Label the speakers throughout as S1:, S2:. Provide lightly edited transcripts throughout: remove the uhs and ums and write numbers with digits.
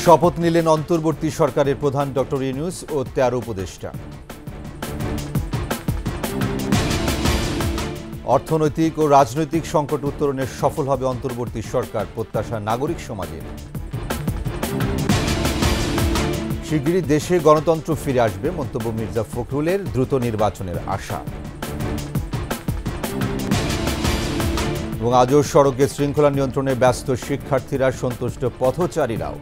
S1: শপথ নিলেন অন্তর্বর্তী সরকারের প্রধান ডক্টর ইউনূস ও ১৩ উপদেষ্টা। অর্থনৈতিক ও রাজনৈতিক সংকট উত্তরণে সফল হবে অন্তর্বর্তী সরকার, প্রত্যাশা নাগরিক সমাজের। শিগগিরই দেশে গণতন্ত্র ফিরে আসবে, মন্তব্য মির্জা ফখরুলের। দ্রুত নির্বাচনের আশা। এবং আজও সড়কে শৃঙ্খলা নিয়ন্ত্রণে ব্যস্ত শিক্ষার্থীরা, সন্তুষ্ট পথচারীরাও।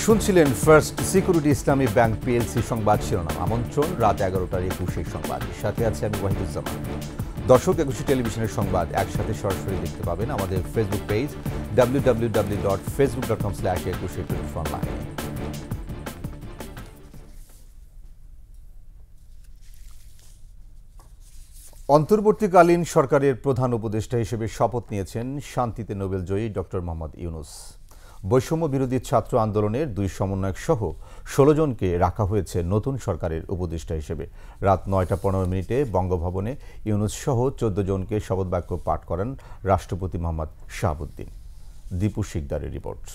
S1: শুনছিলেন ফার্স্ট সিকিউরিটি ইসলামী ব্যাংক পিএলসি সংবাদ শিরোনাম। আমন্ত্রণ রাত 11টার 21 সংবাদ। সাথে আছে আমি ওয়াহিদুজ্জামান। দর্শক, 21 টেলিভিশনের সংবাদ একসাথে সরাসরি দেখতে পাবেন আমাদের ফেসবুক পেজ www.facebook.com/21 অন্তর্বর্তীকালীন সরকারের প্রধান উপদেষ্টা হিসেবে শপথ নিয়েছেন শান্তিতে নোবেলজয়ী ডক্টর মোহাম্মদ ইউনূস। বৈষম্য বিরোধী ছাত্র আন্দোলনের 2 সমন্বয়ক সহ 16 জনকে রাখা হয়েছে নতুন সরকারের উপদেষ্টা হিসেবে। রাত 9টা 15 মিনিটে বঙ্গভবনে ইউনূস সহ 14 জনকে শপথ বাক্য পাঠ করেন রাষ্ট্রপতি মোহাম্মদ শাহাবুদ্দিন। দীপু শিকদারের রিপোর্ট।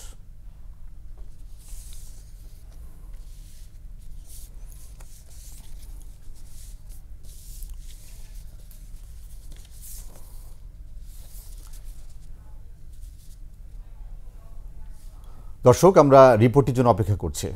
S1: দর্শক, আমরা রিপোর্টের জন্য অপেক্ষা করছি।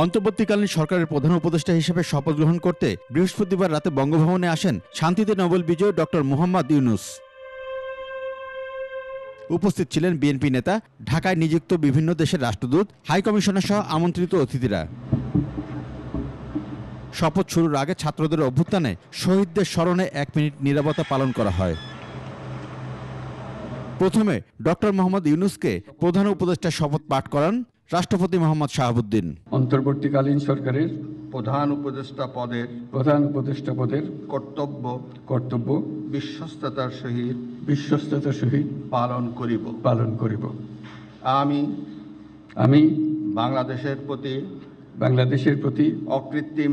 S2: অন্তর্বর্তীকালীন সরকারের প্রধান উপদেষ্টা হিসেবে শপথ গ্রহণ করতে বৃহস্পতিবার রাতে বঙ্গভবনে আসেন শান্তিতে নোবেল বিজয়ী ডক্টর মোহাম্মদ ইউনূস। উপস্থিত ছিলেন বিএনপি নেতা, ঢাকায় নিযুক্ত বিভিন্ন দেশের রাষ্ট্রদূত, হাইকমিশনার সহ আমন্ত্রিত অতিথিরা। শপথ শুরুর আগে ছাত্রদের অভ্যুত্থানে শহীদদের স্মরণে 1 মিনিট নীরবতা পালন করা হয়। প্রথমে ডক্টর মোহাম্মদ ইউনূসকে প্রধান উপদেষ্টা শপথ পাঠ করান রাষ্ট্রপতি মোহাম্মদ শাহাবুদ্দিন।
S3: অন্তর্বর্তীকালীন সরকারের প্রধান উপদেষ্টা পদের কর্তব্য বিশ্বস্ততার সহিত পালন করিব। আমি বাংলাদেশের প্রতি অকৃত্রিম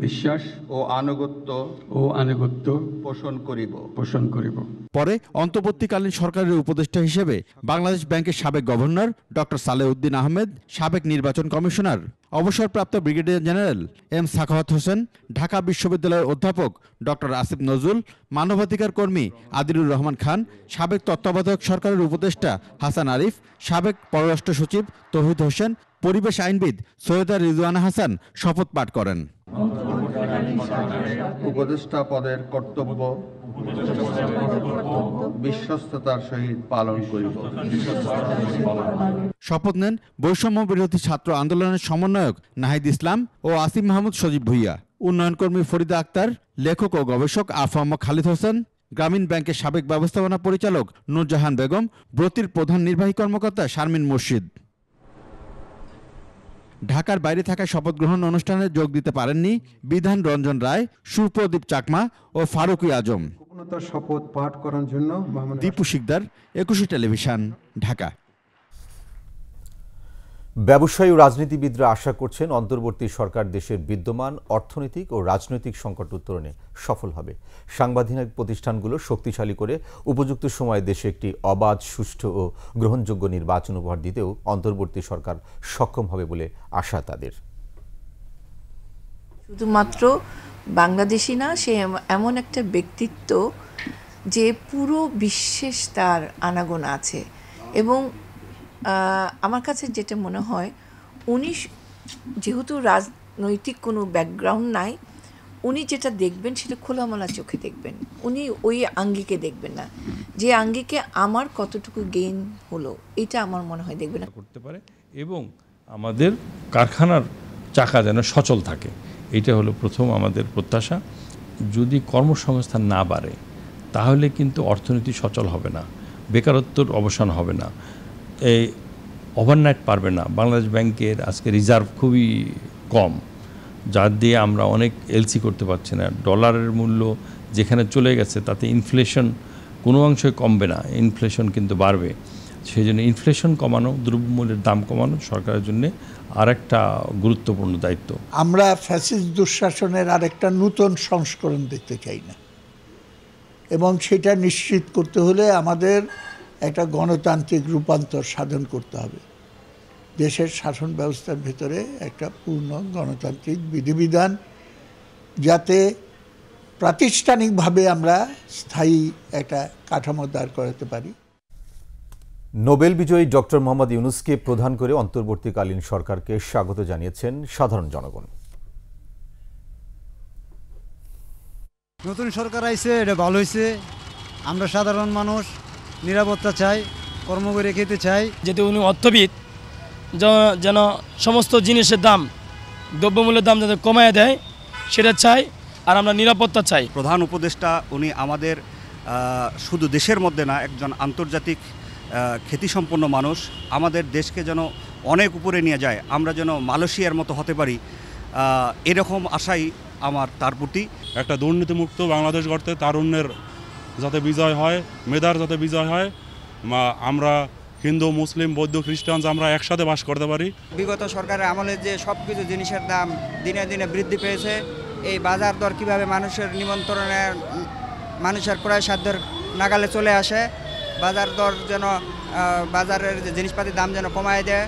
S3: বিশ্বাস ও আনুগত্য পোষণ করিব।
S2: পরে অন্তর্বর্তীকালীন সরকারের উপদেষ্টা হিসেবে বাংলাদেশ ব্যাংকের সাবেক গভর্নর ডক্টর সালেউদ্দিন আহমেদ, সাবেক নির্বাচন কমিশনার অবসরপ্রাপ্ত brigadier general M Sakhawat Hossain, Dhaka বিশ্ববিদ্যালয়ের অধ্যাপক ডক্টর আসিফ নজরুল, মানবাধিকার কর্মী আদিলুর রহমান খান, সাবেক তত্ত্বাবধায়ক সরকারের উপদেষ্টা হাসান আরিফ, সাবেক পররাষ্ট্র সচিব তৌহিদ হোসেন, পরিবেশ আইনবিদ সৈয়দা রিজওয়ানা হাসান শপথ পাঠ করেন।
S3: উপদেষ্টা পদের কর্তব্য বিশ্বস্ততার সহিত পালন করিব।
S2: শপথ নেন বৈষম্য বিরোধী ছাত্র আন্দোলনের সমন্বয়ক নাহিদ ইসলাম ও আসিফ মাহমুদ সজীব ভুইয়া, উন্নয়নকর্মী ফরিদা আক্তার, লেখক ও গবেষক আফম খালিদ হোসেন, গ্রামীণ ব্যাংকের সাবেক ব্যবস্থাপনা পরিচালক নূরজাহান বেগম, ব্রতির প্রধান নির্বাহী কর্মকর্তা শারমিন মুর্শিদ। ঢাকার বাইরে থাকা শপথ গ্রহণ অনুষ্ঠানে যোগ দিতে পারেননি বিধান রঞ্জন রায়, সুপ্রদীপ চাকমা ও ফারুকী আজম।
S3: শপথ পাঠ করার জন্য
S2: দীপু শিকদার, 21 টেলিভিশন, ঢাকা।
S1: ব্যবসায়ী ও রাজনীতিবিদরা আশা করছেন অন্তর্বর্তী সরকার দেশের বিদ্যমান অর্থনৈতিক ও রাজনৈতিক সংকট উত্তরণে সফল হবে। সাংবিধানিক প্রতিষ্ঠানগুলো শক্তিশালী করে উপযুক্ত সময়ে দেশে একটি অবাধ, সুষ্ঠু ও গ্রহণযোগ্য নির্বাচন উপহার দিতেও অন্তর্বর্তী সরকার সক্ষম হবে বলে আশা তাদের।
S4: শুধুমাত্র বাংলাদেশি না, সে এমন একটা ব্যক্তিত্ব যে পুরো বিশ্বের তার আনাগোনা আছে। এবং আমার কাছে যেটা মনে হয়, উনি যেহেতু রাজনৈতিক কোনো ব্যাকগ্রাউন্ড নাই, উনি যেটা দেখবেন সেটা খোলামেলা চোখে দেখবেন। উনি ওই আঙ্গিকে দেখবেন না, যে আঙ্গিকে আমার কতটুকু গেইন হলো এটা আমার মনে হয় দেখবেন না
S5: করতে পারে এবং আমাদের কারখানার চাকা যেন সচল থাকে, এটা হলো প্রথম আমাদের প্রত্যাশা। যদি কর্মসংস্থান না বাড়ে তাহলে কিন্তু অর্থনীতি সচল হবে না, বেকারত্বর অবসান হবে না, এই ওভারনাইট পারবে না। বাংলাদেশ ব্যাংকের আজকে রিজার্ভ খুবই কম, যার দিয়ে আমরা অনেক এলসি করতে পারছি না। ডলারের মূল্য যেখানে চলে গেছে তাতে ইনফ্লেশন কোনো অংশে কমবে না, ইনফ্লেশন কিন্তু বাড়বে। সেই জন্য ইনফ্লেশন কমানো, দ্রব্যমূল্যের দাম কমানো সরকারের জন্য আরেকটা গুরুত্বপূর্ণ দায়িত্ব।
S6: আমরা ফ্যাসিস্ট দুঃশাসনের আরেকটা নূতন সংস্করণ দেখতে চাই না, এবং সেটা নিশ্চিত করতে হলে আমাদের একটা গণতান্ত্রিক রূপান্তর সাধন করতে হবে। দেশের শাসন ব্যবস্থার ভেতরে একটা পূর্ণ গণতান্ত্রিক বিধিবিধান, যাতে প্রাতিষ্ঠানিকভাবে আমরা স্থায়ী একটা কাঠামো দাঁড় করাতে পারি।
S1: নোবেল বিজয়ী ডক্টর মোহাম্মদ ইউনূসকে প্রধান করে অন্তর্বর্তীকালীন সরকারকে স্বাগত জানিয়েছেন সাধারণ জনগণ।
S7: নতুন সরকার আইছে, এটা ভালো হয়েছে। আমরা সাধারণ মানুষ নিরাপত্তা চাই, কর্ম করে খেতে চাই।
S8: যেহেতু উনি অর্থবিদ, যেন সমস্ত জিনিসের দাম, দ্রব্যমূল্যের দাম যাতে কমায় দেয় সেটা চাই, আর আমরা নিরাপত্তা চাই।
S9: প্রধান উপদেষ্টা উনি আমাদের শুধু দেশের মধ্যে না, একজন আন্তর্জাতিক খ্যাতিসম্পন্ন মানুষ। আমাদের দেশকে যেন অনেক উপরে নিয়ে যায়, আমরা যেন মালয়েশিয়ার মতো হতে পারি, এরকম আশাই আমার তার প্রতি।
S10: একটা দুর্নীতিমুক্ত বাংলাদেশ গড়তে তারুণ্যের যাতে বিজয় হয়, মেধার যাতে বিজয় হয়, আমরা হিন্দু, মুসলিম, বৌদ্ধ, খ্রিস্টান আমরা একসাথে বাস করতে পারি।
S11: বিগত সরকারের আমলে যে সব কিছু জিনিসের দাম দিনে দিনে বৃদ্ধি পেয়েছে, এই বাজার দর কীভাবে মানুষের নিমন্ত্রণে মানুষের ক্রয় সাধ্যের নাগালে চলে আসে, বাজার দর যেন বাজারের যে জিনিসপাতির দাম যেন কমায় দেয়।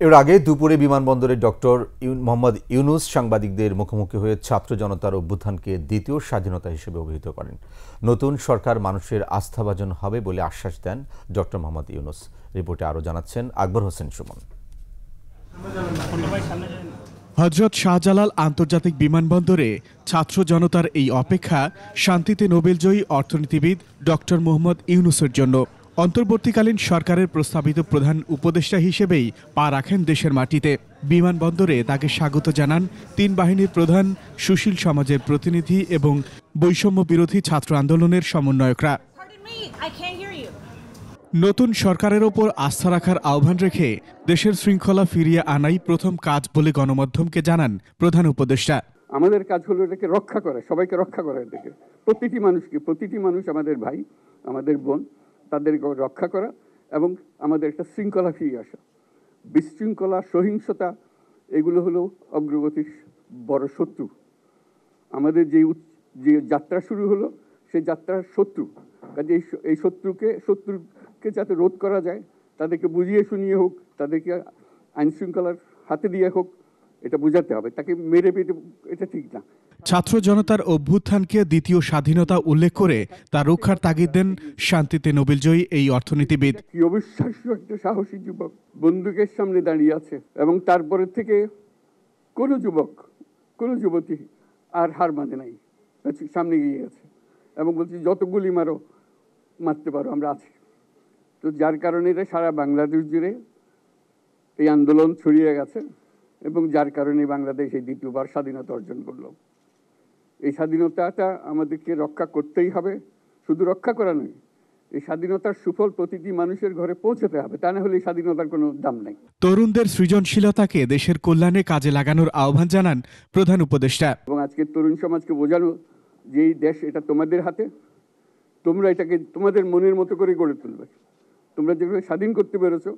S1: এর আগে দুপুরে বিমানবন্দরে ডক্টর মোহাম্মদ ইউনূস সাংবাদিকদের মুখোমুখি হয়ে ছাত্র জনতার অভ্যুত্থানকে দ্বিতীয় স্বাধীনতা হিসেবে অভিহিত করেন। নতুন সরকার মানুষের আস্থাভাজন হবে বলে আশ্বাস দেন ডক্টর মোহাম্মদ ইউনূস। রিপোর্টে আরও জানাচ্ছেন আকবর হোসেন সুমন।
S2: হযরত শাহজালাল আন্তর্জাতিক বিমানবন্দরে ছাত্র জনতার এই অপেক্ষা শান্তিতে নোবেলজয়ী অর্থনীতিবিদ ডক্টর মোহাম্মদ ইউনূসের জন্য। অন্তর্বর্তীকালীন সরকারের প্রস্তাবিত প্রধান উপদেষ্টা হিসেবেই পা রাখেন দেশের মাটিতে। বিমানবন্দরে তাকে স্বাগত জানান তিন বাহিনীর প্রধান, সুশীল সমাজের প্রতিনিধি এবং বৈষম্য বিরোধী ছাত্র আন্দোলনের সমন্বয়করা। নতুন সরকারের ওপর আস্থা রাখার আহ্বান রেখে দেশের শৃঙ্খলা ফিরিয়ে আনাই প্রথম কাজ বলে গণমাধ্যমকে জানান প্রধান উপদেষ্টা।
S3: আমাদের কাজ হলো এটাকে রক্ষা করা, সবাইকে রক্ষা করা, এটাকে প্রতিটি মানুষ আমাদের ভাই, আমাদের বোন, তাদেরকে রক্ষা করা এবং আমাদের একটা শৃঙ্খলা ফিরিয়ে আসা। বিশৃঙ্খলা, সহিংসতা এগুলো হলো অগ্রগতির বড় শত্রু। আমাদের যে যাত্রা শুরু হলো সেই যাত্রার শত্রু, কাজে এই শত্রুকে যাতে রোধ করা যায়, তাদেরকে বুঝিয়ে শুনিয়ে হোক, তাদেরকে আইন শৃঙ্খলার হাতে দিয়ে হোক, এটা বোঝাতে হবে। তাকে মেরে পেটে এটা ঠিক না।
S2: ছাত্র জনতার অভ্যুত্থানকে দ্বিতীয় স্বাধীনতা উল্লেখ করে তা রক্ষার তাগিদ দেন শান্তিতে নোবেলজয়ী এই অর্থনীতিবিদ।
S3: কি অবিশ্বাস্য একটা সাহসী যুবক বন্দুকের সামনে দাঁড়িয়ে আছে, এবং তারপরে থেকে কোনো যুবক, কোনো যুবতী আর হার মানে নাই, সামনে গিয়ে গেছে এবং বলছি যত গুলি মারতে পারো আমরা আছি। তো যার কারণে এটা সারা বাংলাদেশ জুড়ে এই আন্দোলন ছড়িয়ে গেছে, এবং যার কারণে বাংলাদেশ এই দ্বিতীয়বার স্বাধীনতা অর্জন করলো। এই স্বাধীনতাটা আমাদেরকে রক্ষা করতেই হবে, শুধু রক্ষা করা নয়, এই স্বাধীনতার সুফল প্রতিটি মানুষের ঘরে পৌঁছাতে হবে, তা না হলে এই স্বাধীনতার কোনো দাম নেই।
S2: তরুণদের সৃজনশীলতাকে দেশের কল্যাণে কাজে লাগানোর আহ্বান জানান প্রধান উপদেষ্টা।
S3: এবং আজকের তরুণ সমাজকে বোঝানো যে এই দেশ এটা তোমাদের হাতে, তোমরা এটাকে তোমাদের মনের মতো করে গড়ে তুলবে। তোমরা যেভাবে স্বাধীন করতে পেরেছো,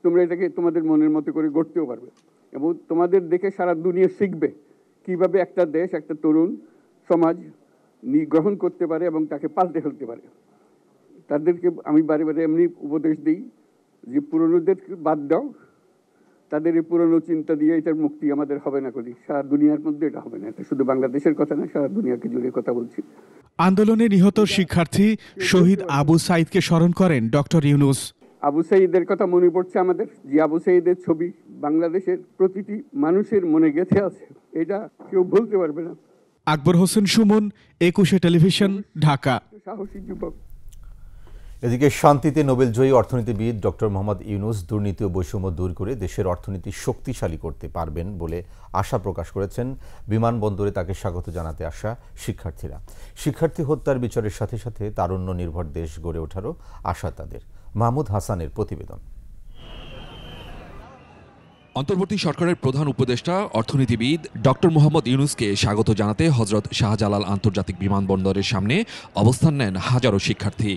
S3: তোমরা এটাকে তোমাদের মনের মতো করে গড়তেও পারবে, এবং তোমাদের দেখে সারা দুনিয়া শিখবে কিভাবে একটা দেশ, একটা তরুণ সমাজ গ্রহণ করতে পারে এবং তাকে পাল্টে ফেলতে পারে। তাদেরকে আমি বারে বারে এমনি উপদেশ দিই যে পুরনোদের বাদ দাও, তাদের এই পুরনো চিন্তা দিয়ে এটার মুক্তি আমাদের হবে না, করি সারা দুনিয়ার মধ্যে এটা হবে না। এটা শুধু বাংলাদেশের কথা না, সারা দুনিয়াকে জুড়ে কথা বলছি।
S2: আন্দোলনে নিহত শিক্ষার্থী শহীদ আবু সাইদকে স্মরণ করেন ডক্টর ইউনূস।
S3: আবু সাইদের কথা মনে পড়ছে আমাদের, যে আবু সাইদের ছবি বাংলাদেশের প্রতিটি মানুষের মনে গেঁথে আছে, এটা কেউ ভুলতে পারবে না।
S2: আকবর হোসেন সুমন, 21 টেলিভিশন, ঢাকা।
S3: সাহসী যুবক।
S1: এদিকে শান্তিতে নোবেলজয়ী অর্থনীতিবিদ ডক্টর মোহাম্মদ ইউনুস দুর্নীতি ও বৈষম্য দূর করে দেশের অর্থনীতি শক্তিশালী করতে পারবেন বলে আশা প্রকাশ করেছেন বিমানবন্দরে তাকে স্বাগত জানাতে আসা শিক্ষার্থীরা। শিক্ষার্থী হত্যার বিচারের সাথে সাথে তারুণ্য নির্ভর দেশ গড়ে ওঠারও আশা তাদের। মাহমুদ হাসানের প্রতিবেদন।
S12: অন্তর্বর্তী সরকারের প্রধান উপদেষ্টা অর্থনীতিবিদ ডক্টর মোহাম্মদ ইউনুসকে স্বাগত জানাতে হযরত শাহজালাল আন্তর্জাতিক বিমানবন্দরের সামনে অবস্থান নেন হাজারো শিক্ষার্থী।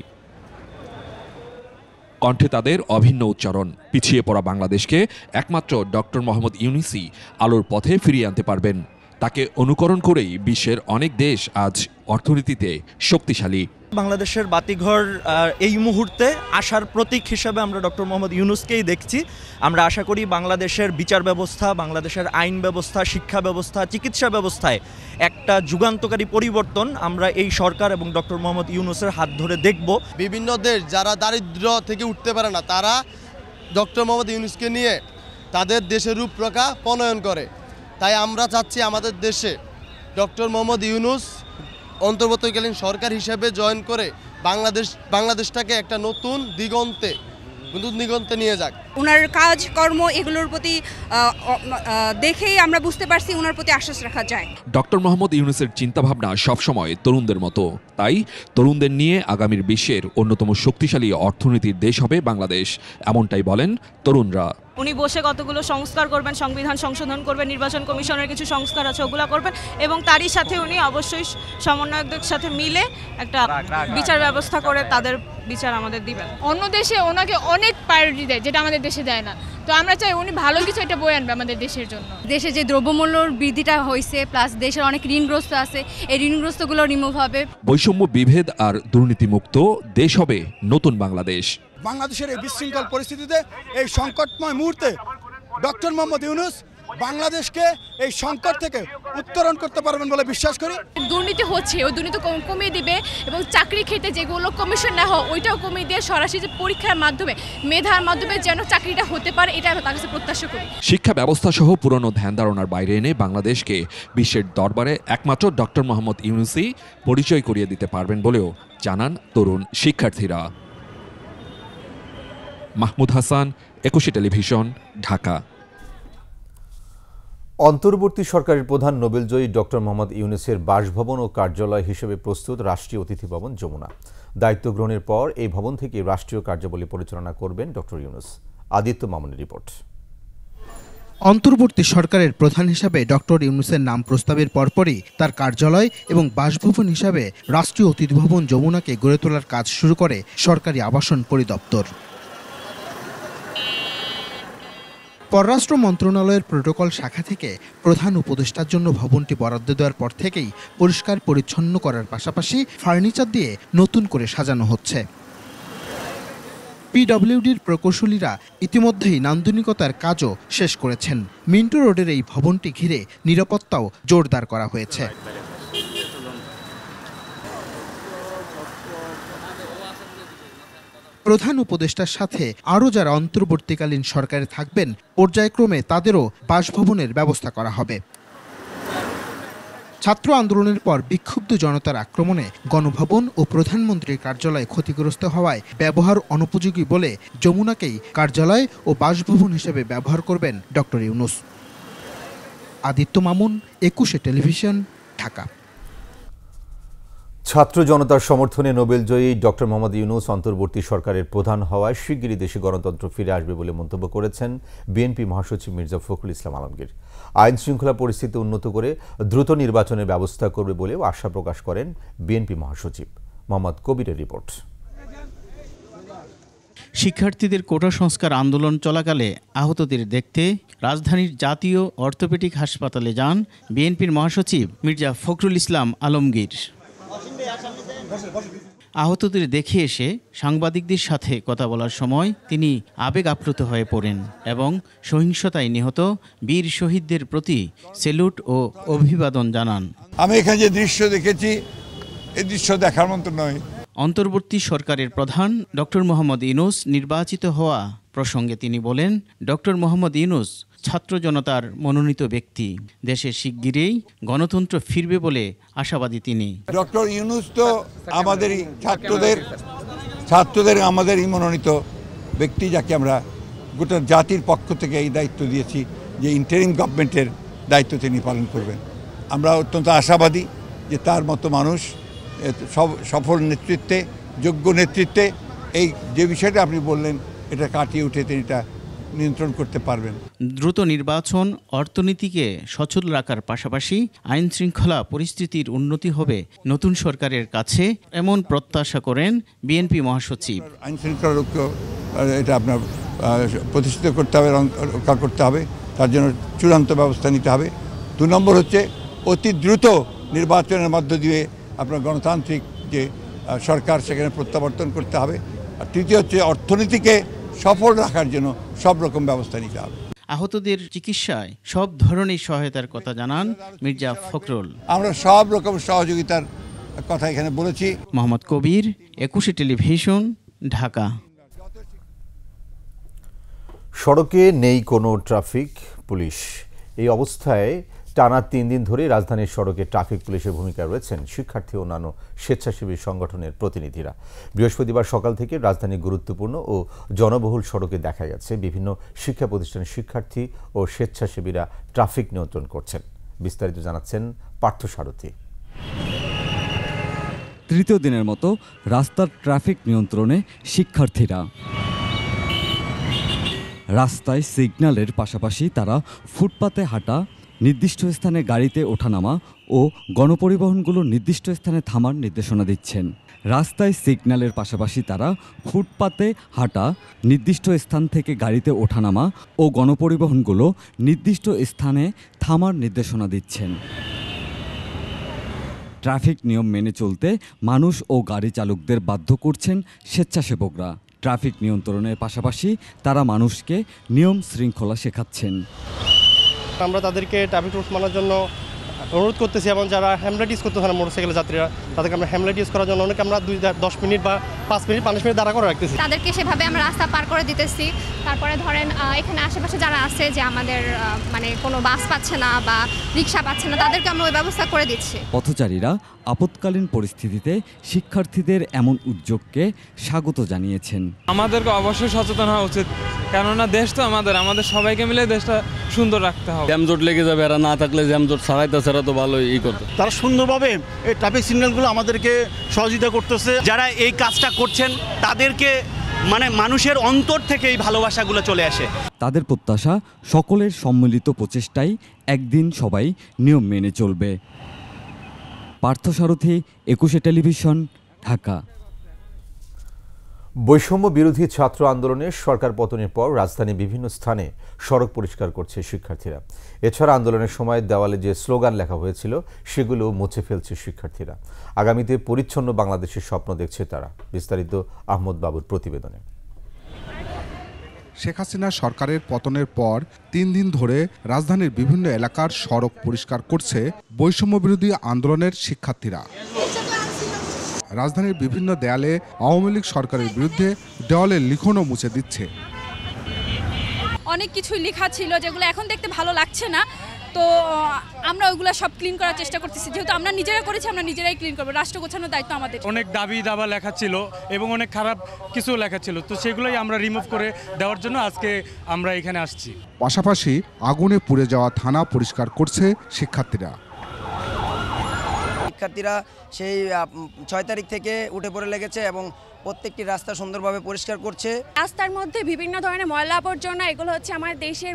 S12: কণ্ঠে তাদের অভিন্ন উচ্চারণ, পিছিয়ে পড়া বাংলাদেশকে একমাত্র ডক্টর মোহাম্মদ ইউনুসই আলোর পথে ফিরিয়ে আনতে পারবেন। তাকে অনুকরণ করেই বিশ্বের অনেক দেশ আজ অর্থনীতিতে শক্তিশালী।
S13: বাংলাদেশের বাতিঘর এই মুহূর্তে আশার প্রতীক হিসেবে আমরা ডক্টর মোহাম্মদ ইউনুসকেই দেখছি। আমরা আশা করি বাংলাদেশের বিচার ব্যবস্থা, বাংলাদেশের আইন ব্যবস্থা, শিক্ষা ব্যবস্থা, চিকিৎসা ব্যবস্থায় একটা যুগান্তকারী পরিবর্তন আমরা এই সরকার এবং ডক্টর মোহাম্মদ ইউনুসের হাত ধরে দেখব।
S14: বিভিন্ন দেশ যারা দারিদ্র থেকে উঠতে পারে না, তারা ডক্টর মোহাম্মদ ইউনুসকে নিয়ে তাদের দেশের রূপরেখা প্রণয়ন করে। তাই আমরা চাচ্ছি আমাদের দেশে ডক্টর মোহাম্মদ ইউনুস অন্তর্বর্তীকালীন সরকার হিসেবে জয়েন করে বাংলাদেশটাকে একটা নতুন দিগন্তে নিয়ে যাক।
S15: ওনার কাজকর্ম এগুলোর প্রতি দেখেই আমরা বুঝতে পারছি ওনার প্রতি আশ্বাস রাখা যায়।
S12: ডক্টর মোহাম্মদ ইউনুসের চিন্তাভাবনা সবসময় তরুণদের মতো, তাই তরুণদের নিয়ে আগামীর বিশ্বের অন্যতম শক্তিশালী অর্থনীতির দেশ হবে বাংলাদেশ, এমনটাই বলেন তরুণরা।
S16: উনি বসে কতগুলো সংস্কার করবেন, সংবিধান সংশোধন করবেন, নির্বাচন কমিশনের কিছু সংস্কার আছে ওগুলো করবেন, এবং তারই সাথে উনি অবশ্যই সমন্বয়কদের সাথে মিলে একটা বিচার ব্যবস্থা করে তাদের বিচার আমাদের দিবেন।
S17: অন্য দেশে ওনাকে অনেক প্রায়োরিটি দেয় যেটা আমাদের দেশে দেয় না, তো আমরা চাই উনি ভালো কিছু একটা বয়ে আনবে আমাদের দেশের জন্য।
S15: দেশে যে দ্রব্যমূল্যর বৃদ্ধিটা হয়েছে, প্লাস দেশের অনেক ঋণগ্রস্ত আছে, এই ঋণগ্রস্তগুলো রিমুভ হবে।
S12: বৈষম্য বিভেদ আর দুর্নীতিমুক্ত দেশ হবে নতুন বাংলাদেশ।
S18: বাংলাদেশের এই বিশৃঙ্খল পরিস্থিতিতে, এই সংকটময় মুহূর্তে ডক্টর মোহাম্মদ ইউনুস বাংলাদেশকে এই সংকট থেকে উত্তরণ করতে পারবেন বলে বিশ্বাস করি।
S17: দুর্নীতি হচ্ছে, ওই দুর্নীতি কমিয়ে দিবে, এবং চাকরি ক্ষেত্রে যেগুলো কমিশন না হয় ওইটাও কমিয়ে দিয়ে সরাসরি যে পরীক্ষার মাধ্যমে, মেধার মাধ্যমে যেন চাকরিটা হতে পারে, এটা আমি তার কাছে প্রত্যাশা করি।
S12: শিক্ষা ব্যবস্থা সহ পুরনো ধ্যান ধারণার বাইরে এনে বাংলাদেশকে বিশ্বের দরবারে একমাত্র ডক্টর মোহাম্মদ ইউনুসই পরিচয় করিয়ে দিতে পারবেন বলেও জানান তরুণ শিক্ষার্থীরা। মাহমুদ হাসান, 21 টেলিভিশন, ঢাকা।
S1: অন্তর্বর্তী সরকারের প্রধান নোবেলজয়ী ডক্টর মোহাম্মদ ইউনুসের বাসভবন ও কার্যালয় হিসেবে প্রস্তুত রাষ্ট্রীয় অতিথি ভবন যমুনা। দায়িত্ব গ্রহণের পর এই ভবন থেকে রাষ্ট্রীয় কার্যাবলী পরিচালনা করবেন ডক্টর ইউনুস। আদিত্য মামুনের রিপোর্ট।
S2: অন্তর্বর্তী সরকারের প্রধান হিসাবে ডক্টর ইউনুসের নাম প্রস্তাবের পরপরই তার কার্যালয় এবং বাসভবন হিসাবে রাষ্ট্রীয় অতিথি ভবন যমুনাকে গড়ে তোলার কাজ শুরু করে সরকারি আবাসন পরিদপ্তর। পররাষ্ট্র মন্ত্রণালয়ের প্রোটোকল শাখা থেকে প্রধান উপদেষ্টার জন্য ভবনটি বরাদ্দ দেওয়ার পর থেকেই পরিষ্কার পরিচ্ছন্ন করার পাশাপাশি ফার্নিচার দিয়ে নতুন করে সাজানো হচ্ছে। পিডব্লিউডির প্রকৌশলীরা ইতিমধ্যেই নান্দনিকতার কাজও শেষ করেছেন। মিন্টো রোডের এই ভবনটি ঘিরে নিরাপত্তাও জোরদার করা হয়েছে। প্রধান উপদেষ্টার সাথে আরও যারা অন্তর্বর্তীকালীন সরকারে থাকবেন পর্যায়ক্রমে তাদেরও বাসভবনের ব্যবস্থা করা হবে। ছাত্র আন্দোলনের পর বিক্ষুব্ধ জনতার আক্রমণে গণভবন ও প্রধানমন্ত্রীর কার্যালয় ক্ষতিগ্রস্ত হওয়ায় ব্যবহার অনুপযোগী বলে যমুনাকেই কার্যালয় ও বাসভবন হিসেবে ব্যবহার করবেন ডক্টর ইউনুস। আদিত্য মামুন, 21 টেলিভিশন, ঢাকা।
S1: ছাত্র জনতার সমর্থনে নোবেলজয়ী ডক্টর মোহাম্মদ ইউনুস অন্তর্বর্তী সরকারের প্রধান হওয়ায় শিগগিরই দেশে গণতন্ত্র ফিরে আসবে বলে মন্তব্য করেছেন বিএনপি মহাসচিব মির্জা ফখরুল ইসলাম আলমগীর। আইন শৃঙ্খলা পরিস্থিতি উন্নত করে দ্রুত নির্বাচনের ব্যবস্থা করবে বলেও আশা প্রকাশ করেন বিএনপি মহাসচিব। মোহাম্মদ কবিরের রিপোর্ট।
S19: শিক্ষার্থীদের কোটা সংস্কার আন্দোলন চলাকালে আহতদের দেখতে রাজধানীর জাতীয় অর্থোপেডিক হাসপাতালে যান বিএনপির মহাসচিব মির্জা ফখরুল ইসলাম আলমগীর। আহতদের দেখে এসে সাংবাদিকদের সাথে কথা বলার সময় তিনি আবেগ আপ্লুত হয়ে পড়েন এবং সহিংসতায় নিহত বীর শহীদদের প্রতি সেলুট ও অভিবাদন জানান।
S20: আমি এখানে যে দৃশ্য দেখেছি, এই দৃশ্য দেখার মতো নয়।
S19: অন্তর্বর্তী সরকারের প্রধান ডক্টর মোহাম্মদ ইউনুস নির্বাচিত হওয়া প্রসঙ্গে তিনি বলেন, ডক্টর মোহাম্মদ ইউনুস ছাত্র জনতার মনোনীত ব্যক্তি। দেশে শিগগিরই গণতন্ত্র ফিরবে বলে আশাবাদী তিনি।
S20: ডক্টর ইউনুস তো আমাদের ছাত্রদের ছাত্রদের আমাদেরই মনোনীত ব্যক্তি, যাকে আমরা গোটা জাতির পক্ষ থেকে এই দায়িত্ব দিয়েছি যে ইন্টারিম গভর্নমেন্টের দায়িত্ব তিনি পালন করবেন। আমরা অত্যন্ত আশাবাদী যে তার মতো মানুষ সফল নেতৃত্বে, যোগ্য নেতৃত্বে এই যে বিষয়টা আপনি বললেন এটা কাটিয়ে উঠে তিনি এটা নিয়ন্ত্রণ করতে পারবেন।
S19: দ্রুত নির্বাচন অর্থনীতিকে সচল রাখার পাশাপাশি আইন শৃঙ্খলা পরিস্থিতির উন্নতি হবে নতুন সরকারের কাছে, এমন প্রত্যাশা করেন বিএনপি মহাসচিব।
S20: আইন শৃঙ্খলা রক্ষা এটা আপনার প্রতিষ্ঠিত করতে হবে, রক্ষা করতে হবে, তার জন্য চূড়ান্ত ব্যবস্থা নিতে হবে। 2 নম্বর হচ্ছে অতি দ্রুত নির্বাচনের মধ্য দিয়ে আপনার গণতান্ত্রিক যে সরকার সেখানে প্রত্যাবর্তন করতে হবে। আর তৃতীয় হচ্ছে অর্থনীতিকে সফল রাখার জন্য সব রকম ব্যবস্থা নিতে হবে।
S19: আহতদের চিকিৎসায় সব ধরনের সহায়তার কথা জানান মির্জা ফখরুল।
S20: আমরা সব রকম সহযোগিতার কথা এখানে বলেছি।
S19: মোহাম্মদ কবির, 21 টেলিভিশন, ঢাকা।
S1: সড়কে নেই কোনো ট্রাফিক পুলিশ। এই অবস্থায় টানা 3 দিন ধরে রাজধানীর সড়কে ট্রাফিক পুলিশের ভূমিকায় রয়েছেন শিক্ষার্থী ও অন্যান্য স্বেচ্ছাসেবী সংগঠনের প্রতিনিধিরা। বৃহস্পতিবার সকাল থেকে রাজধানীর গুরুত্বপূর্ণ ও জনবহুল সড়কে দেখা গেছে বিভিন্ন শিক্ষা প্রতিষ্ঠানের শিক্ষার্থী ও স্বেচ্ছাসেবীরা ট্রাফিক নিয়ন্ত্রণ করছেন। বিস্তারিত জানাচ্ছেন পার্থ সারথী।
S21: তৃতীয় দিনের মতো রাস্তার ট্রাফিক নিয়ন্ত্রণে শিক্ষার্থীরা। রাস্তায় সিগন্যালের পাশাপাশি তারা ফুটপাতে হাঁটা, নির্দিষ্ট স্থানে গাড়িতে ওঠানামা ও গণপরিবহনগুলো নির্দিষ্ট স্থানে থামার নির্দেশনা দিচ্ছেন। রাস্তায় সিগন্যালের পাশাপাশি তারা ফুটপাতে হাঁটা, নির্দিষ্ট স্থান থেকে গাড়িতে ওঠানামা ও গণপরিবহনগুলো নির্দিষ্ট স্থানে থামার নির্দেশনা দিচ্ছেন। ট্রাফিক নিয়ম মেনে চলতে মানুষ ও গাড়ি চালকদের বাধ্য করছেন স্বেচ্ছাসেবকরা। ট্রাফিক নিয়ন্ত্রণের পাশাপাশি তারা মানুষকে নিয়ম শৃঙ্খলা শেখাচ্ছেন।
S22: আমরা তাদেরকে ট্রাফিক রুলস মানার জন্য অনুরোধ করতেছি, এবং যারা হ্যামলেট ইউজ করতে হয় মোটরসাইকেল যাত্রীরা, তাদেরকে আমরা হ্যামলেট ইউজ করার জন্য অনেকে আমরা 10 মিনিট বা 5 মিনিট 5 মিনিট দাঁড়া করে রাখতেছি।
S17: তাদেরকে সেভাবে আমরা রাস্তা পার করে দিতেছি। তারপরে ধরেন এখানে আশেপাশে যারা আছে যে আমাদের মানে কোনো বাস পাচ্ছে না বা রিক্সা পাচ্ছে না, তাদেরকে আমরা ওই ব্যবস্থা করে দিচ্ছি।
S21: পথচারীরা আপৎকালীন পরিস্থিতিতে শিক্ষার্থীদের এমন উদ্যোগকে স্বাগত জানিয়েছেন।
S23: আমাদেরকে অবশ্যই সচেতন হওয়া উচিত, কেননা দেশ তো আমাদের সবাইকে মিলে দেশটা সুন্দর রাখতে হবে।
S24: জ্যামজট লেগে যাবে, এরা না থাকলে জ্যামজট ছাড়াইতেছে, এরা তো ভালোই করতে।
S25: তারা সুন্দরভাবে এই ট্রাফিক সিগন্যালগুলো আমাদেরকে সহযোগিতা করতেছে। যারা এই কাজটা করছেন তাদেরকে মানে মানুষের অন্তর থেকে এই ভালোবাসাগুলো চলে আসে।
S21: তাদের প্রত্যাশা সকলের সম্মিলিত প্রচেষ্টায় একদিন সবাই নিয়ম মেনে চলবে। পার্থ সারথী, 21 টেলিভিশন, ঢাকা।
S1: বৈষম্য বিরোধী ছাত্র আন্দোলনে সরকার পতনের পর রাজধানীর বিভিন্ন স্থানে সড়ক পরিষ্কার করছে শিক্ষার্থীরা। এছাড়া আন্দোলনের সময় দেওয়ালে যে স্লোগান লেখা হয়েছিল সেগুলো মুছে ফেলছে শিক্ষার্থীরা। আগামীতে পরিচ্ছন্ন বাংলাদেশের স্বপ্ন দেখছে তারা। বিস্তারিত আহমদ বাবুর প্রতিবেদনে।
S26: শেখ হাসিনা সরকারের পতনের পর 3 দিন ধরে রাজধানীর বিভিন্ন এলাকার সড়ক পরিষ্কার করছে বৈষম্য বিরোধী আন্দোলনের শিক্ষার্থীরা। রাজধানীর বিভিন্ন দেয়ালে আওয়ামী লীগ সরকারের বিরুদ্ধে দেওয়ালের লিখনও মুছে দিচ্ছে।
S17: অনেক কিছুই লেখা ছিল যেগুলো এখন দেখতে ভালো লাগছে না, তো আমরা ওইগুলো সব ক্লিন করার চেষ্টা করতেছি। যেহেতু আমরা নিজেরা করেছি, আমরা নিজেরাই ক্লিন করবো। রাষ্ট্র গোছানোর দায়িত্ব আমাদের।
S23: অনেক দাবি দাবা লেখা ছিল এবং অনেক খারাপ কিছু লেখা ছিল, তো সেগুলোই আমরা রিমুভ করে দেওয়ার জন্য আজকে আমরা এখানে আসছি।
S26: পাশাপাশি আগুনে পুড়ে যাওয়া থানা পরিষ্কার করছে শিক্ষার্থীরা।
S11: শিক্ষার্থীরা সেই 6 তারিখ থেকে উঠে পড়ে লেগেছে এবং প্রত্যেকটি রাস্তা সুন্দরভাবে পরিষ্কার করছে।
S17: রাস্তার মধ্যে বিভিন্ন ধরনের ময়লা আবর্জনা, এগুলো হচ্ছে আমার দেশের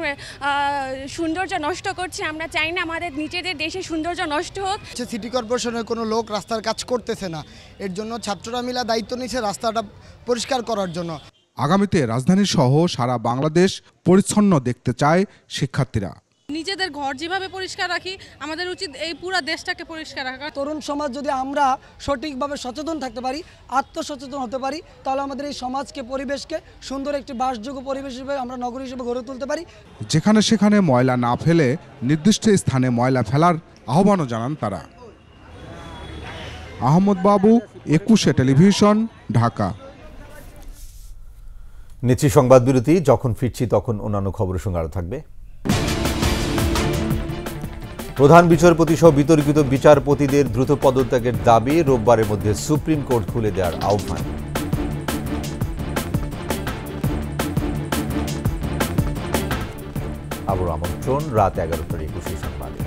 S17: সৌন্দর্য নষ্ট করছে। আমরা চাই না আমাদের নিজেদের দেশের সৌন্দর্য নষ্ট হোক।
S27: সিটি কর্পোরেশনের কোনো লোক রাস্তার কাজ করতেছে না, এর জন্য ছাত্ররা মিলে দায়িত্ব নিয়েছে রাস্তাটা পরিষ্কার করার জন্য।
S26: আগামীতে রাজধানী সহ সারা বাংলাদেশ পরিচ্ছন্ন দেখতে চায় শিক্ষার্থীরা।
S16: নিজেদের ঘর যেভাবে পরিষ্কার রাখি, আমাদের উচিত এই পুরো দেশটাকে পরিষ্কার রাখা।
S28: তরুণ সমাজ যদি আমরা সঠিকভাবে সচেতন থাকতে পারি, আত্মসচেতন হতে পারি, তাহলে আমাদের এই সমাজকে, পরিবেশকে সুন্দর একটি বাসযোগ্য পরিবেশ হিসেবে আমরা নগরী হিসেবে গড়ে তুলতে পারি।
S26: যেখানে সেখানে ময়লা না ফেলে নির্দিষ্ট স্থানে ময়লা ফেলার আহ্বানও জানান তারা। আহমদ বাবু, 21 টেলিভিশন, ঢাকা।
S1: নিচ্ছি সংবাদ বিরতি। যখন ফিরছি তখন অন্যান্য খবরের সঙ্গে আরও থাকবে। প্রধান বিচারপতি সহ বিতর্কিত বিচারপতিদের দ্রুত পদত্যাগের দাবি, রোববারের মধ্যে সুপ্রিম কোর্ট খুলে দেওয়ার আহ্বান। আবার আমন্ত্রণ রাত 11টার 21 সংবাদে।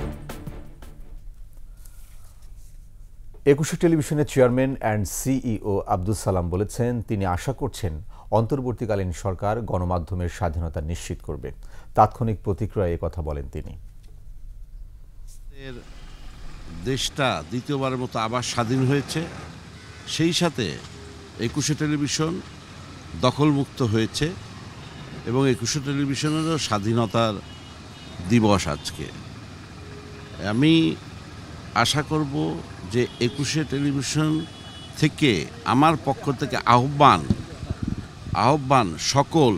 S1: 21 টেলিভিশনের chairman and CEO Abdul Salam বলেছেন, তিনি আশা করছেন অন্তর্বর্তীকালীন সরকার গণমাধ্যমের স্বাধীনতা নিশ্চিত করবে। তাৎক্ষণিক প্রতিক্রিয়ায় কথা বলেন তিনি।
S3: দেশটা দ্বিতীয়বারের মতো আবার স্বাধীন হয়েছে, সেই সাথে 21 টেলিভিশন দখলমুক্ত হয়েছে এবং 21 টেলিভিশনেরও স্বাধীনতার দিবস আজকে। আমি আশা করব যে 21 টেলিভিশন থেকে আমার পক্ষ থেকে আহ্বান সকল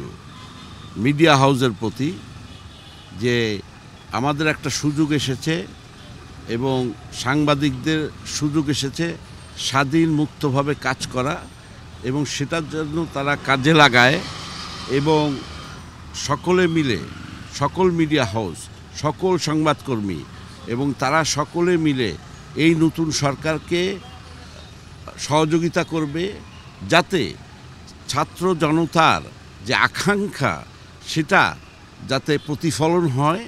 S3: মিডিয়া হাউসের প্রতি যে আমাদের একটা সুযোগ এসেছে এবং সাংবাদিকদের সুযোগ এসেছে স্বাধীন মুক্তভাবে কাজ করা, এবং সেটার জন্য তারা কাজে লাগায় এবং সকলে মিলে, সকল মিডিয়া হাউস, সকল সংবাদকর্মী এবং তারা সকলে মিলে এই নতুন সরকারকে সহযোগিতা করবে, যাতে ছাত্র জনতার যে আকাঙ্ক্ষা সেটা যাতে প্রতিফলন হয়,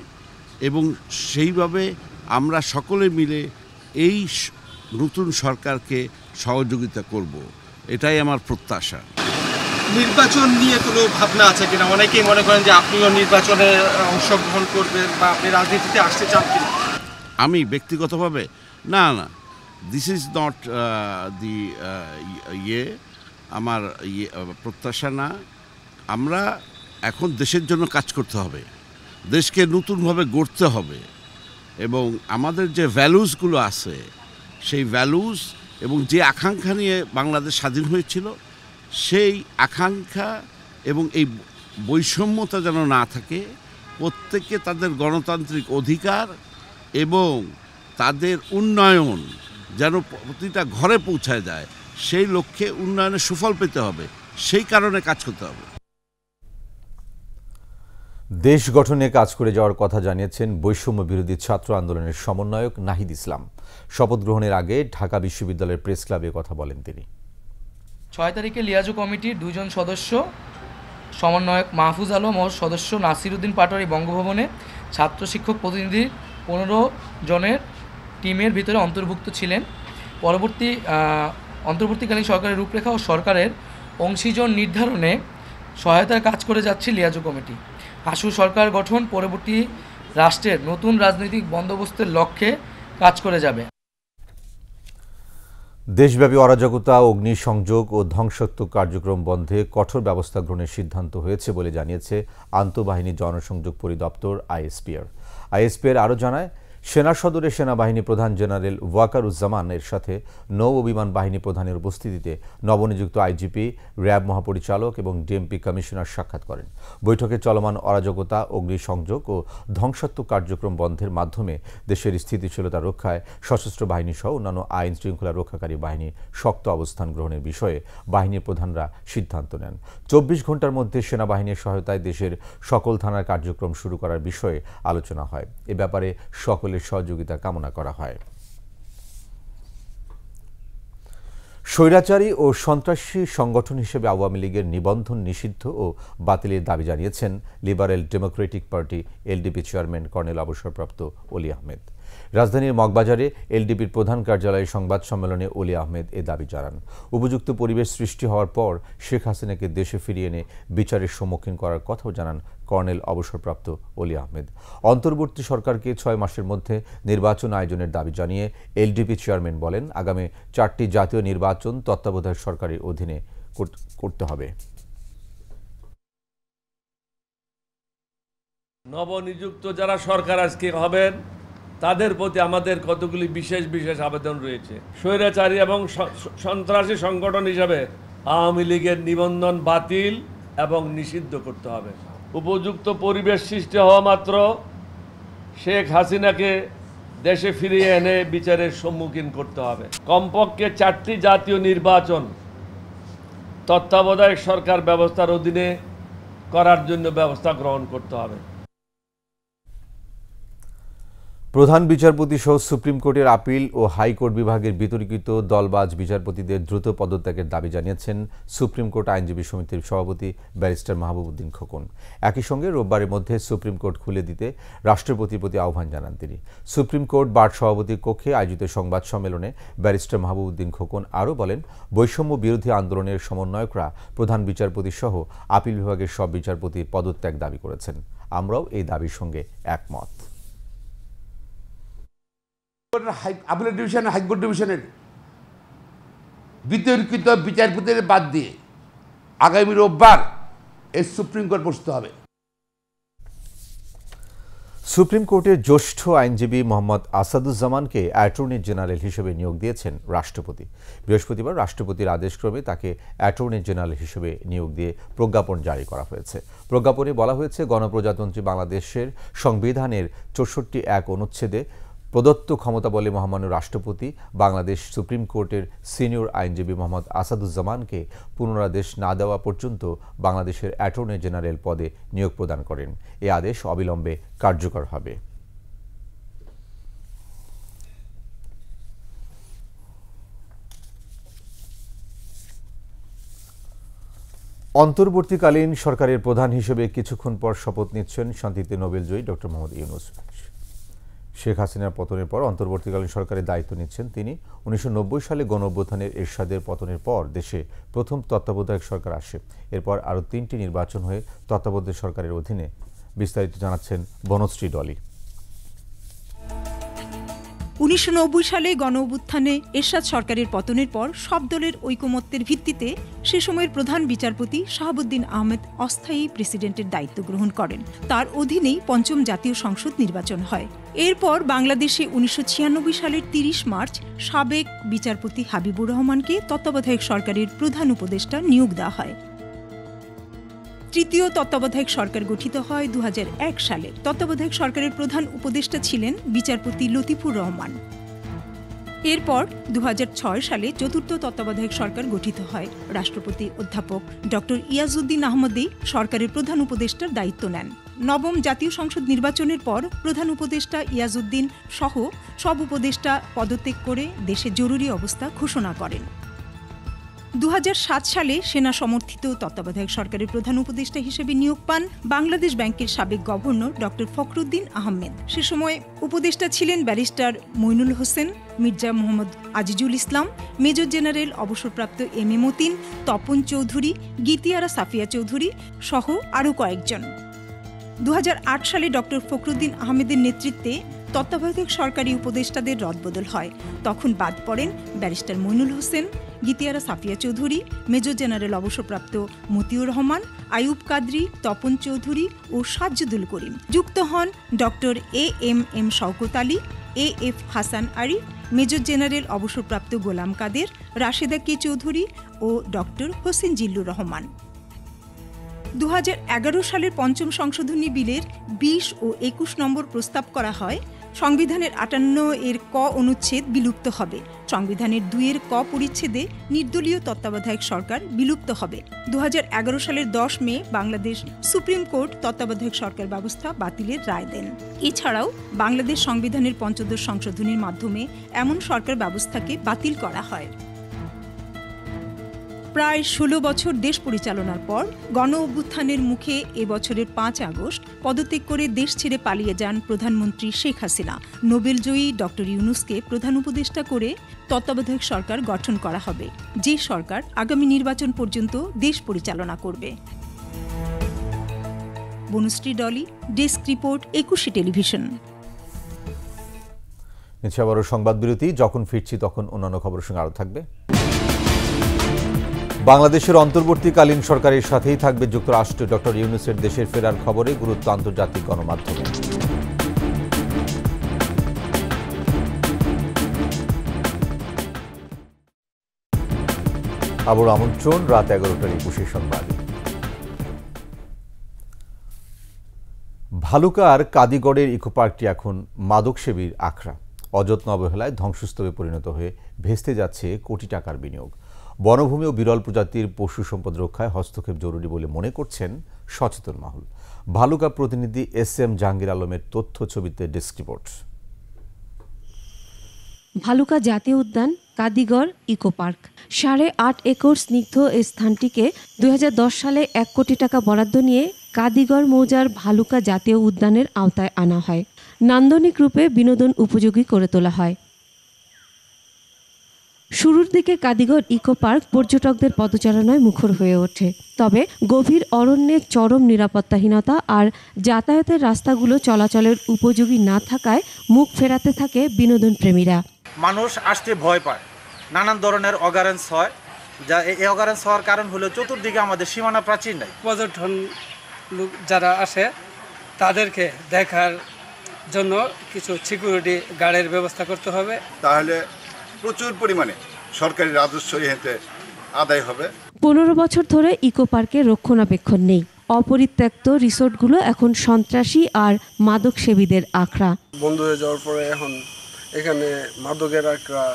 S3: এবং সেইভাবে আমরা সকলে মিলে এই নতুন সরকারকে সহযোগিতা করব, এটাই আমার প্রত্যাশা।
S4: নির্বাচন নিয়ে কোনো ভাবনা আছে কিনা? অনেকেই মনে করেন যে আপনিও নির্বাচনে অংশগ্রহণ করবেন বা আপনি রাজনীতিতে আসতে চান কিনা?
S3: আমি ব্যক্তিগতভাবে না, দিস ইজ নট দি আমার প্রত্যাশা না। আমরা এখন দেশের জন্য কাজ করতে হবে, দেশকে নতুনভাবে গড়তে হবে, এবং আমাদের যে ভ্যালুসগুলো আছে সেই ভ্যালুস এবং যে আকাঙ্ক্ষা নিয়ে বাংলাদেশ স্বাধীন হয়েছিল সেই আকাঙ্ক্ষা এবং এই বৈষম্যতা যেন না থাকে, প্রত্যেককে তাদের গণতান্ত্রিক অধিকার এবং তাদের উন্নয়ন যেন প্রতিটা ঘরে পৌঁছায় যায়, সেই লক্ষ্যে উন্নয়নের সুফল পেতে হবে, সেই কারণে কাজ করতে হবে।
S1: দেশ গঠনে কাজ করে যাওয়ার কথা জানিয়েছেন বৈষম্য বিরোধী ছাত্র আন্দোলনের সমন্বয়ক নাহিদ ইসলাম। শপথ গ্রহণের আগে ঢাকা বিশ্ববিদ্যালয়ের প্রেস ক্লাবে কথা বলেন তিনি।
S5: 6 তারিখে লিয়াজু কমিটির 2 জন সদস্য সমন্বয়ক মাহফুজ আলম ও সদস্য নাসির উদ্দিন পাটোয়ারি বঙ্গভবনে ছাত্র শিক্ষক প্রতিনিধির 15 জনের টিমের ভিতরে অন্তর্ভুক্ত ছিলেন। অন্তর্বর্তীকালীন সরকারের রূপরেখা ও সরকারের অংশীজন নির্ধারণে সহায়তার কাজ করে যাচ্ছে লিয়াজু কমিটি। আশু সরকার গঠন পরবর্তী রাষ্ট্রের নতুন রাজনৈতিক বন্দোবস্তের লক্ষ্যে কাজ করে যাবে।
S1: দেশব্যাপী অরাজকতা, অগ্নিসংযোগ ও ধ্বংসাত্মক কার্যক্রম বন্ধে কঠোর ব্যবস্থা গ্রহণের সিদ্ধান্ত হয়েছে বলে জানিয়েছে আন্তঃবাহিনী জনসংযোগ পরিদপ্তর আইএসপিআর। আইএসপিআর আরও জানায়, সেনা সদরে সেনাবাহিনী প্রধান জেনারেল ওয়াকারুজ্জামানের সাথে নৌ বিমান বাহিনী প্রধানের উপস্থিতিতে নবনিযুক্ত আইজিপি, র্যাব মহাপরিচালক এবং ডিএমপি কমিশনার সাক্ষাৎ করেন। বৈঠকে চলমান অরাজকতা, অগ্নিসংযোগ ও ধ্বংসাত্মক কার্যক্রম বন্ধের মাধ্যমে দেশের স্থিতিশীলতা রক্ষায় সশস্ত্র বাহিনী সহ অন্যান্য আইন শৃঙ্খলা রক্ষাকারী বাহিনী শক্ত অবস্থান গ্রহণের বিষয়ে বাহিনীর প্রধানরা সিদ্ধান্ত নেন। 24 ঘণ্টার মধ্যে সেনাবাহিনীর সহায়তায় দেশের সকল থানার কার্যক্রম শুরু করার বিষয়ে আলোচনা হয়। এ ব্যাপারে সকলের সহযোগিতা কামনা করা হয়। স্বৈরাচারী ও সন্ত্রাসী সংগঠন হিসেবে আওয়ামী লীগের নিবন্ধন নিষিদ্ধ ও বাতিলের দাবি জানিয়েছেন liberal Democratic party LDP chairman colonel অবসরপ্রাপ্ত অলি আহমেদ। রাজধানীর মগবাজারে এলডিপির প্রধান কার্যালয়ে সংবাদ সম্মেলনে অলি আহমেদ এ দাবি জানান। উপযুক্ত পরিবেশ সৃষ্টি হওয়ার পর শেখ হাসিনাকে দেশে ফিরিয়ে এনে বিচারের সম্মুখীন করার কথাও জানান কর্নেল অবসরপ্রাপ্ত অলি আহমেদ। অন্তর্বর্তী সরকারকে 6 মাসের মধ্যে নির্বাচন আয়োজনের দাবি জানিয়ে এলডিপি চেয়ারম্যান বলেন, আগামী 4টি জাতীয় নির্বাচন তত্ত্বাবধায়ক সরকারের অধীনে করতে হবে।
S6: নবনিযুক্ত যারা সরকার আজকে হবেন তাদের প্রতি আমাদের কতগুলি বিশেষ বিশেষ আবেদন রয়েছে। স্বৈরাচারী এবং সন্ত্রাসী সংগঠন হিসাবে আওয়ামী লীগের নিবন্ধন বাতিল এবং নিষিদ্ধ করতে হবে। উপযুক্ত পরিবেশ সৃষ্টি হওয়া মাত্র শেখ হাসিনাকে দেশে ফিরিয়ে এনে বিচারের সম্মুখীন করতে হবে। কমপক্ষে 4টি জাতীয় নির্বাচন তত্ত্বাবধায়ক সরকার ব্যবস্থার অধীনে করার জন্য ব্যবস্থা গ্রহণ করতে হবে।
S1: প্রধান বিচারপতি সহ সুপ্রিম কোর্টের আপিল ও হাইকোর্ট বিভাগের বিতর্কিত দলবাজ বিচারপতিদের দ্রুত পদত্যাগের দাবি জানিয়েছেন সুপ্রিম কোর্ট আইনজীবী সমিতির সভাপতি ব্যারিস্টার মাহবুবউদ্দিন খোকন। একই সঙ্গে রোববারের মধ্যে সুপ্রিম কোর্ট খুলে দিতে রাষ্ট্রপতির প্রতি আহ্বান জানান তিনি। সুপ্রিম কোর্ট বার সভাপতির কক্ষে আয়োজিত সংবাদ সম্মেলনে ব্যারিস্টার মাহবুবউদ্দিন খোকন আরও বলেন, বৈষম্য বিরোধী আন্দোলনের সমন্বয়করা প্রধান বিচারপতি সহ আপিল বিভাগের সব বিচারপতির পদত্যাগ দাবি করেছেন। আমরাও এই দাবির সঙ্গে একমত।
S7: আপিলেট ডিভিশন, হাইকোর্ট ডিভিশনের বিতর্কিত বিচারপতিদের বাদ দিয়ে আগামী রোববার এই সুপ্রিম কোর্ট বসতে হবে।
S1: সুপ্রিম কোর্টের জ্যেষ্ঠ আইনজীবী মোহাম্মদ আসাদুজ্জামানকে অ্যাটর্নি জেনারেল হিসেবে নিয়োগ দিয়েছেন রাষ্ট্রপতি। বৃহস্পতিবার রাষ্ট্রপতির আদেশক্রমে তাকে অ্যাটর্নি জেনারেল হিসেবে নিয়োগ দিয়ে প্রজ্ঞাপন জারি করা হয়েছে। প্রজ্ঞাপনে বলা হয়েছে, গণপ্রজাতন্ত্রী বাংলাদেশের সংবিধানের ৬৪(১) অনুচ্ছেদে প্রদত্ত ক্ষমতা বলে মহামান্য রাষ্ট্রপতি বাংলাদেশ সুপ্রিম কোর্টের সিনিয়র আইনজীবী মোহাম্মদ আসাদুজ্জামানকে পুনরাদেশ না দেওয়া পর্যন্ত বাংলাদেশের অ্যাটর্নি জেনারেল পদে নিয়োগ প্রদান করেন। এ আদেশ অবিলম্বে কার্যকর হবে। অন্তর্বর্তীকালীন সরকারের প্রধান হিসেবে কিছুক্ষণ পর শপথ নিচ্ছেন শান্তিতে নোবেলজয়ী ডক্টর মোহাম্মদ ইউনূস। শেখ হাসিনার পতনের পর অন্তর্বর্তীকালীন সরকারের দায়িত্ব নিচ্ছেন তিনি। ১৯৯০ সালে গণঅভ্যুত্থানের এরশাদের পতনের পর দেশে প্রথম তত্ত্বাবধায়ক সরকার আসে। এরপর আরও ৩টি নির্বাচন হয়ে তত্ত্বাবধায়ক সরকারের অধীনে। বিস্তারিত জানাচ্ছেন বনশ্রী ডলি।
S8: ১৯৯০ সালে গণঅভ্যুত্থানে এরশাদ সরকারের পতনের পর সব দলের ঐকমত্যের ভিত্তিতে সে সময়ের প্রধান বিচারপতি শাহাবুদ্দিন আহমেদ অস্থায়ী প্রেসিডেন্টের দায়িত্ব গ্রহণ করেন। তার অধীনেই পঞ্চম জাতীয় সংসদ নির্বাচন হয়। এরপর বাংলাদেশে ১৯৯৬ সালের ৩০ মার্চ সাবেক বিচারপতি হাবিবুর রহমানকে তত্ত্বাবধায়ক সরকারের প্রধান উপদেষ্টা নিয়োগ দেওয়া হয়। তৃতীয় তত্ত্বাবধায়ক সরকার গঠিত হয় ২০০১ সালে। তত্ত্বাবধায়ক সরকারের প্রধান উপদেষ্টা ছিলেন বিচারপতি লতিফুর রহমান। এরপর ২০০৬ সালে চতুর্থ তত্ত্বাবধায়ক সরকার গঠিত হয়। রাষ্ট্রপতি অধ্যাপক ডক্টর ইয়াজউদ্দিন আহমদই সরকারের প্রধান উপদেষ্টার দায়িত্ব নেন। নবম জাতীয় সংসদ নির্বাচনের পর প্রধান উপদেষ্টা ইয়াজউদ্দিন সহ সব উপদেষ্টা পদত্যাগ করে দেশে জরুরি অবস্থা ঘোষণা করেন। ২০০৭ সালে সেনা সমর্থিত তত্ত্বাবধায়ক সরকারের প্রধান উপদেষ্টা হিসেবে নিয়োগ পান বাংলাদেশ ব্যাংকের সাবেক গভর্নর ডক্টর ফখরুদ্দিন আহমেদ। সে সময় উপদেষ্টা ছিলেন barrister Moinul Hossain, Mirza Mohammad Azizul Islam, major general অবসরপ্রাপ্ত এম এ মতিন, তপন চৌধুরী, গীতিয়ারা সাফিয়া চৌধুরী সহ আরও কয়েকজন। ২০০৮ সালে ডক্টর ফখরুদ্দিন আহমেদের নেতৃত্বে তত্ত্বাবধায়ক সরকারি উপদেষ্টাদের রদবদল হয়। তখন বাদ পড়েন barrister Moinul Hossain, Gitiara Safia Chowdhury, major general অবসরপ্রাপ্ত মতিউর রহমান, আইয়ুব কাদরি, তপন চৌধুরী ও সাজ্জুদুল করিম। যুক্ত হন doctor M Shawkat Ali, F Hasan Arif, major general অবসরপ্রাপ্ত গোলাম কাদের, রাশেদা কে চৌধুরী ও ডক্টর হোসেন জিল্লুর রহমান। ২০১১ সালের পঞ্চম সংশোধনী বিলের ২০ ও ২১ নম্বর প্রস্তাব করা হয় সংবিধানের ৫৮ ক অনুচ্ছেদ বিলুপ্ত হবে। সংবিধানের ২ ক পরিচ্ছেদে নির্দলীয় তত্ত্বাবধায়ক সরকার বিলুপ্ত হবে। ২০১১ সালের ১০ মে বাংলাদেশ সুপ্রিম কোর্ট তত্ত্বাবধায়ক সরকার ব্যবস্থা বাতিলের রায় দেন। এছাড়াও বাংলাদেশ সংবিধানের ৫ম সংশোধনীর মাধ্যমে এমন সরকার ব্যবস্থাকে বাতিল করা হয়। প্রায় ১৬ বছর দেশ পরিচালনার পর গণ অভ্যুত্থানের মুখে এবছরের ৫ আগস্ট পদত্যাগ করে দেশ ছেড়ে পালিয়ে যান প্রধানমন্ত্রী শেখ হাসিনা। নোবেলজয়ী ডক্টর ইউনূসকে প্রধান উপদেষ্টা করে তত্ত্বাবধায়ক সরকার গঠন করা হবে, যে সরকার আগামী নির্বাচন পর্যন্ত দেশ পরিচালনা করবে। Banashree Dolly, desk report, ২১ television.
S1: আবারও সংবাদ বিরতি। যখন ফিরছি তখন অন্যান্য খবরের সঙ্গে আরও থাকবে। বাংলাদেশের অন্তর্বর্তীকালীন সরকারের সাথেই থাকবে যুক্তরাষ্ট্র। ডক্টর ইউনূসের দেশের ফেরার খবরে গুরুত্ব আন্তর্জাতিক গণমাধ্যমে। আবার আমন্ত্রণ রাত ১১টার ২১ সংবাদ। ভালুকার কাদিগড়ের ইকো পার্কটি এখন মাদকসেবীর আখড়া। অযত্ন অবহেলায় ধ্বংসস্তূপে পরিণত হয়ে ভেস্তে যাচ্ছে কোটি টাকার বিনিয়োগ। বনভূমি ও বিরল প্রজাতির পশু সম্পদ রক্ষায় হস্তক্ষেপ জরুরি বলে মনে করছেন সচেতন মহল। ভালুকা প্রতিনিধি এস এম জাহাঙ্গীর আলমের তথ্য ছবিতে ডেস্ক রিপোর্ট।
S2: ভালুকা জাতীয় উদ্যান, কাদিগড় ইকো পার্ক। 8.5 একর স্নিগ্ধ এই স্থানটিকে 2010 সালে 1 কোটি টাকা বরাদ্দ নিয়ে কাদিগড় মৌজার ভালুকা জাতীয় উদ্যানের আওতায় আনা হয়। নান্দনিক রূপে বিনোদন উপযোগী করে তোলা হয়। শুরুর দিকে কাদিগড় ইকো পার্ক পর্যটকদের পদচারণায় মুখর হয়ে ওঠে, তবে গভীর অরণ্যে চরম নিরাপত্তাহীনতা আর যাতায়াতের রাস্তাগুলো চলাচলের উপযোগী না থাকায় মুখ ফেরাতে থাকে বিনোদন প্রেমীরা।
S9: মানুষ আসতে ভয় পায়, নানান ধরনের অগারেন্স হয়, যা এই অগারেন্স হওয়ার কারণ হলো চতুর্দিকে আমাদের সীমানা প্রাচীর নাই।
S10: পর্যটন লোক যারা আসে তাদেরকে দেখার জন্য কিছু সিকিউরিটি গার্ডের ব্যবস্থা করতে হবে,
S12: তাহলে প্রচুর পরিমাণে সরকারি রাজস্ব এতে আদায় হবে।
S2: 15 বছর ধরে ইকো পার্কে রক্ষণাবেক্ষণ নেই। অপরিত্যক্ত রিসোর্টগুলো এখন সন্ত্রাসী আর মাদক সেবীদের আখড়া।
S13: বন্ধ হয়ে যাওয়ার পরে এখন এখানে মাদকের আখড়া,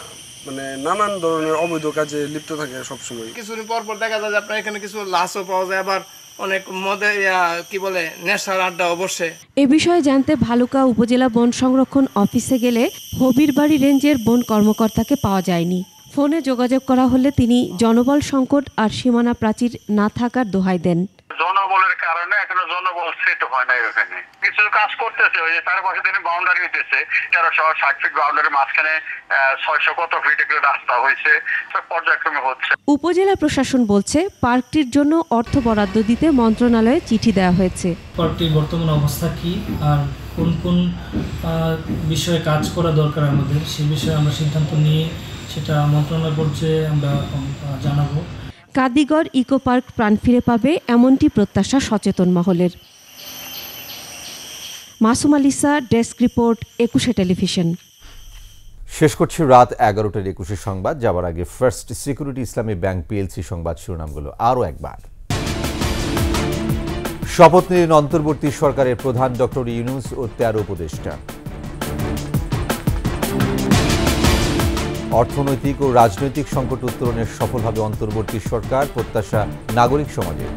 S13: মানে নানান ধরনের অবৈধ কাজে লিপ্ত থাকে সবসময়।
S14: কিছুদিন পর পর দেখা যায় যে আপনার এখানে কিছু লাশও পাওয়া যায়, আবার অনেক মদে নেশার আড্ডা বসে।
S2: এ বিষয়ে জানতে ভালুকা উপজেলা বন সংরক্ষণ অফিসে গেলে হবিরবাড়ি রেঞ্জের বন কর্মকর্তাকে পাওয়া যায়নি। ফোনে যোগাযোগ করা হলে তিনি জনবল সংকট আর সীমানা প্রাচীর না থাকার দোহাই দেন।
S15: জনবলের কারণে এখনো জনবল সেট হয় নাই। ওখানে কিছু কাজ করতেছে, ওই যে তার পাশে তিনি বাউন্ডারি হইতেছে 1360 ফিট বাউন্ডারি, মাঝখানে 600 কত ফিট একটা রাস্তা হয়েছে, পর্যায়ক্রমে হচ্ছে।
S2: উপজেলা প্রশাসন বলছে পার্কটির জন্য অর্থ বরাদ্দ দিতে মন্ত্রণালয়ে চিঠি দেওয়া হয়েছে।
S18: পার্কটির বর্তমান অবস্থা কি আর কোন কোন বিষয়ে কাজ করা দরকার আমাদের, সেই বিষয়ে আমরা সিদ্ধান্ত নিয়ে সেটা মন্ত্রণালয় পর্যায়ে আমরা জানাবো।
S2: কাদিগড় ইকো পার্ক প্রাণ ফিরে পাবে এমনটি প্রত্যাশা সচেতন মহলের। Masum আলিসা, desk report, 21 television.
S1: শেষ করছি রাত 11টার 21 সংবাদ। যাবার আগে ফার্স্ট সিকিউরিটি ইসলামী ব্যাংক পিএলসি সংবাদ শিরোনামগুলো আরও একবার। শপথ নিলেন অন্তর্বর্তী সরকারের প্রধান ডক্টর ইউনূস ও 13 উপদেষ্টা। অর্থনৈতিক ও রাজনৈতিক সংকট উত্তরণে সফল হবে অন্তর্বর্তী সরকার, প্রত্যাশা নাগরিক সমাজের।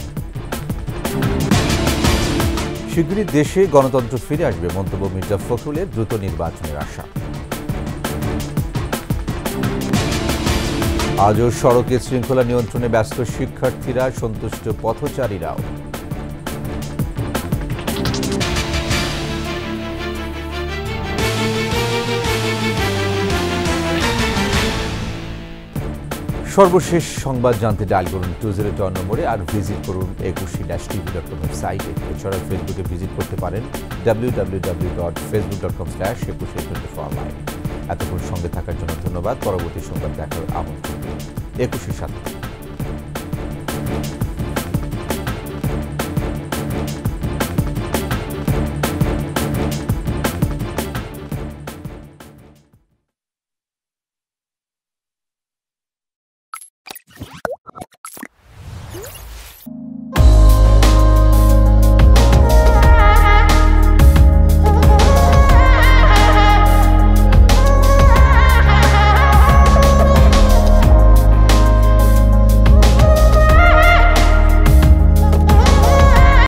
S1: শিগগিরই দেশে গণতন্ত্র ফিরে আসবে, মন্তব্য মির্জা ফখরুলের, দ্রুত নির্বাচনের আশা। আজও সড়কে শৃঙ্খলা নিয়ন্ত্রণে ব্যস্ত শিক্ষার্থীরা, সন্তুষ্ট পথচারীরাও। সর্বশেষ সংবাদ জানতে ডায়াল করুন 202 নম্বরে আর ভিজিট করুন 21-tv.com ওয়েবসাইটে। এছাড়া ফেসবুকে ভিজিট করতে পারেন www.facebook.com/2124live। এতক্ষণ সঙ্গে থাকার জন্য ধন্যবাদ। পরবর্তী সংবাদ দেখার আমন্ত্রণ। 21-এর সাথে।